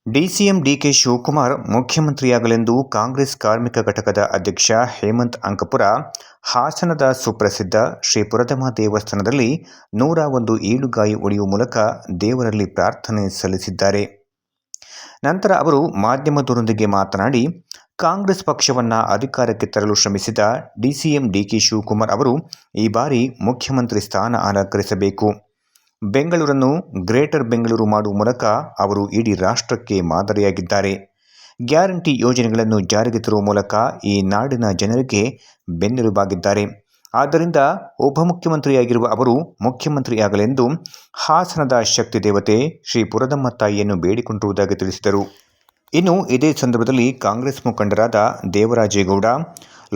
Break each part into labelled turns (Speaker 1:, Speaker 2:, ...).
Speaker 1: DCM DK Shivakumar ಮುಖ್ಯಮಂತ್ರಿಯಾಗಲೆಂದು Congress ಕಾರ್ಮಿಕ ಘಟಕದ ಅಧ್ಯಕ್ಷ ಹೇಮಂತ್ ಅಂಕಪುರ ಹಾಸನದ ಸುಪ್ರಸಿದ್ಧ ಶ್ರೀ ಪುರದಮ್ಮ ದೇವಸ್ಥಾನದಲ್ಲಿ 101 ಈಡುಗಾಯಿ ಒಡೆಯುವ ಮೂಲಕ ದೇವರಲ್ಲಿ ಪ್ರಾರ್ಥನೆ ಸಲ್ಲಿಸಿದ್ದಾರೆ. ನಂತರ ಅವರು ಮಾಧ್ಯಮದವರೊಂದಿಗೆ ಮಾತನಾಡಿ, ಕಾಂಗ್ರೆಸ್ ಪಕ್ಷವನ್ನು ಅಧಿಕಾರಕ್ಕೆ ತರಲು ಶ್ರಮಿಸಿದ ಡಿಸಿಎಂ ಡಿಕೆ ಶಿವಕುಮಾರ್ ಅವರು ಈ ಬಾರಿ ಮುಖ್ಯಮಂತ್ರಿ ಸ್ಥಾನ ಅಲಂಕರಿಸಬೇಕು. ಬೆಂಗಳೂರನ್ನು ಗ್ರೇಟರ್ ಬೆಂಗಳೂರು ಮಾಡುವ ಮೂಲಕ ಅವರು ಇಡೀ ರಾಷ್ಟ್ರಕ್ಕೆ ಮಾದರಿಯಾಗಿದ್ದಾರೆ. ಗ್ಯಾರಂಟಿ ಯೋಜನೆಗಳನ್ನು ಜಾರಿಗೆ ತರುವ ಮೂಲಕ ಈ ನಾಡಿನ ಜನರಿಗೆ ಬೆನ್ನೆಲುಬಾಗಿದ್ದಾರೆ. ಆದ್ದರಿಂದ ಉಪಮುಖ್ಯಮಂತ್ರಿಯಾಗಿರುವ ಅವರು ಮುಖ್ಯಮಂತ್ರಿಯಾಗಲೆಂದು ಹಾಸನದ ಶಕ್ತಿ ದೇವತೆ ಶ್ರೀ ಪುರದಮ್ಮ ತಾಯಿಯನ್ನು ಬೇಡಿಕೊಂಡಿರುವುದಾಗಿ ತಿಳಿಸಿದರು. ಇನ್ನು ಇದೇ ಸಂದರ್ಭದಲ್ಲಿ ಕಾಂಗ್ರೆಸ್ ಮುಖಂಡರಾದ ದೇವರಾಜೇಗೌಡ,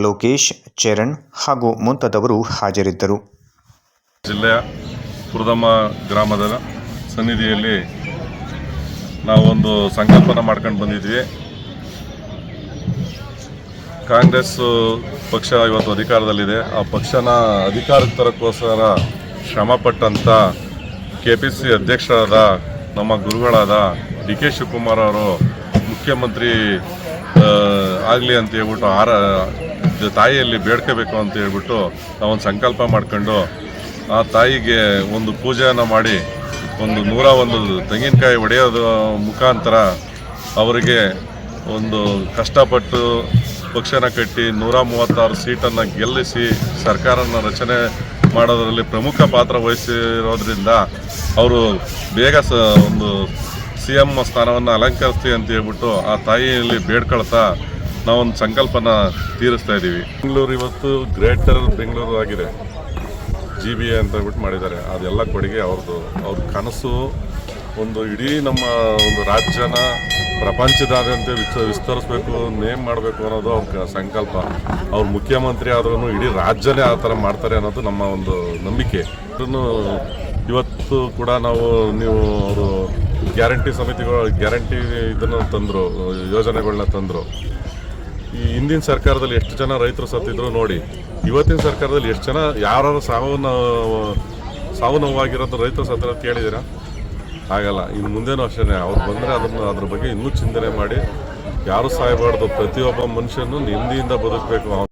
Speaker 1: ಲೋಕೇಶ್, ಚರಣ್ ಹಾಗೂ ಮುಂತಾದವರು ಹಾಜರಿದ್ದರು.
Speaker 2: ಜಿಲ್ಲೆಯ ಪುರದಮ್ಮ ಗ್ರಾಮದ ಸನ್ನಿಧಿಯಲ್ಲಿ ನಾವೊಂದು ಸಂಕಲ್ಪನ ಮಾಡ್ಕೊಂಡು ಬಂದಿದ್ವಿ. ಕಾಂಗ್ರೆಸ್ ಪಕ್ಷ ಇವತ್ತು ಅಧಿಕಾರದಲ್ಲಿದೆ. ಆ ಪಕ್ಷನ ಅಧಿಕಾರಕ್ಕೆ ತರೋಕ್ಕೋಸ್ಕರ ಶ್ರಮಪಟ್ಟಂಥ KPC ಅಧ್ಯಕ್ಷರಾದ ನಮ್ಮ ಗುರುಗಳಾದ ಡಿ ಕೆ ಶಿವಕುಮಾರ್ ಅವರು ಮುಖ್ಯಮಂತ್ರಿ ಆಗಲಿ ಅಂತ ಹೇಳ್ಬಿಟ್ಟು ತಾಯಿಯಲ್ಲಿ ಬೇಡ್ಕೋಬೇಕು ಅಂತ ಹೇಳ್ಬಿಟ್ಟು ನಾವೊಂದು ಸಂಕಲ್ಪ ಮಾಡ್ಕೊಂಡು ಆ ತಾಯಿಗೆ ಒಂದು ಪೂಜೆಯನ್ನು ಮಾಡಿ ಒಂದು 101 ತೆಂಗಿನಕಾಯಿ ಹೊಡೆಯೋದು ಮುಖಾಂತರ ಅವರಿಗೆ ಒಂದು ಕಷ್ಟಪಟ್ಟು ಪಕ್ಷನ ಕಟ್ಟಿ 136 ಸೀಟನ್ನು ಗೆಲ್ಲಿಸಿ ಸರ್ಕಾರನ ರಚನೆ ಮಾಡೋದರಲ್ಲಿ ಪ್ರಮುಖ ಪಾತ್ರ ವಹಿಸಿರೋದ್ರಿಂದ ಅವರು ಬೇಗ ಒಂದು CM ಸ್ಥಾನವನ್ನು ಅಲಂಕರಿಸ್ತೀವಿ ಅಂತ ಹೇಳ್ಬಿಟ್ಟು ಆ ತಾಯಿಯಲ್ಲಿ ಬೇಡ್ಕೊಳ್ತಾ ನಾವೊಂದು ಸಂಕಲ್ಪನ ತೀರಿಸ್ತಾ ಇದ್ದೀವಿ. ಬೆಂಗಳೂರು ಇವತ್ತು ಗ್ರೇಟರ್ ಬೆಂಗಳೂರು ಆಗಿದೆ. GBA ಅಂತ ಹೇಳ್ಬಿಟ್ಟು ಮಾಡಿದ್ದಾರೆ. ಅದೆಲ್ಲ ಕೊಡುಗೆ ಅವ್ರದ್ದು. ಅವ್ರ ಕನಸು ಒಂದು ಇಡೀ ನಮ್ಮ ಒಂದು ರಾಜ್ಯನ ಪ್ರಪಂಚದಾದ್ಯಂತ ವಿಸ್ತರಿಸಬೇಕು, ನೇಮ್ ಮಾಡಬೇಕು ಅನ್ನೋದು ಅವ್ರ ಸಂಕಲ್ಪ. ಅವ್ರು ಮುಖ್ಯಮಂತ್ರಿ ಆದ್ರೂ ಇಡೀ ರಾಜ್ಯನೇ ಆ ಥರ ಮಾಡ್ತಾರೆ ಅನ್ನೋದು ನಮ್ಮ ಒಂದು ನಂಬಿಕೆ. ಅದನ್ನು ಇವತ್ತು ಕೂಡ ನೀವು ಅವರು ಗ್ಯಾರಂಟಿ ಇದನ್ನು ತಂದರು, ಯೋಜನೆಗಳನ್ನ ತಂದರು. ಈ ಹಿಂದಿನ ಸರ್ಕಾರದಲ್ಲಿ ಎಷ್ಟು ಜನ ರೈತರು ಸತ್ತಿದ್ರು ನೋಡಿ. ಇವತ್ತಿನ ಸರ್ಕಾರದಲ್ಲಿ ಎಷ್ಟು ಜನ ಯಾರು ಸಾವು ನೋವಾಗಿರೋದು ರೈತರು ಸತ್ತಿರೋದು ಕೇಳಿದ್ದೀರಾ? ಆಗಲ್ಲ. ಇನ್ನು ಮುಂದೇನೂ ಅಷ್ಟೇ. ಅವ್ರು ಬಂದರೆ ಅದ್ರ ಬಗ್ಗೆ ಇನ್ನೂ ಚಿಂತನೆ ಮಾಡಿ, ಯಾರು ಸಾಯಬಾರ್ದು. ಪ್ರತಿಯೊಬ್ಬ ಮನುಷ್ಯನೂ ನೆಮ್ಮದಿಯಿಂದ ಬದುಕಬೇಕು.